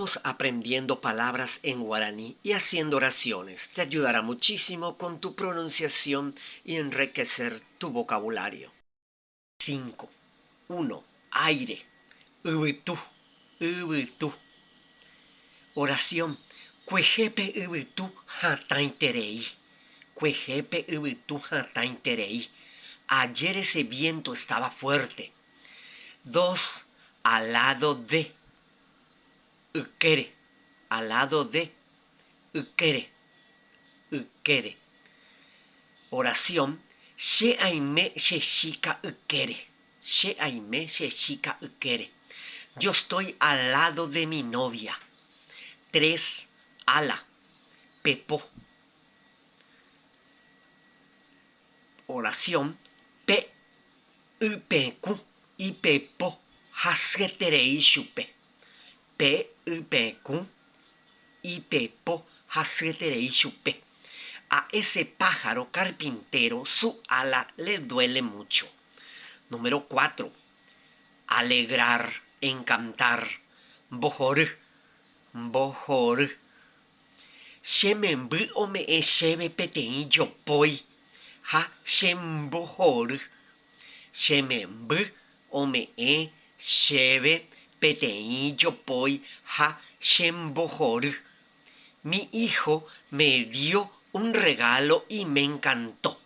Vamos aprendiendo palabras en guaraní y haciendo oraciones. Te ayudará muchísimo con tu pronunciación y enriquecer tu vocabulario. 5. 1. Aire. Ubitú. Ubitú. Oración. Cuejepe ubitú jatainterei. Cuejepe ubitú jatainterei. Ayer ese viento estaba fuerte. 2. Al lado de. Ukere. Al lado de. Ukere. Ukere. Oración. She aime sheshika ukere. She aime sheshika ukere. Yo estoy al lado de mi novia. 3. Ala. Pepo. Oración. Pe. Upeku. Ipepo. Hasgeterei shupe. Pe. Upeku. Ipepo. Hasgeterei shupe. A ese pájaro carpintero su ala le duele mucho. Número 4. Alegrar, encantar. Bojor. Bojor. Shemembu ome e shebe petei yopoi. Ha shembojor. Shemembu ome e shebe petei yopoi. Ha shembojor. Mi hijo me dio un regalo y me encantó.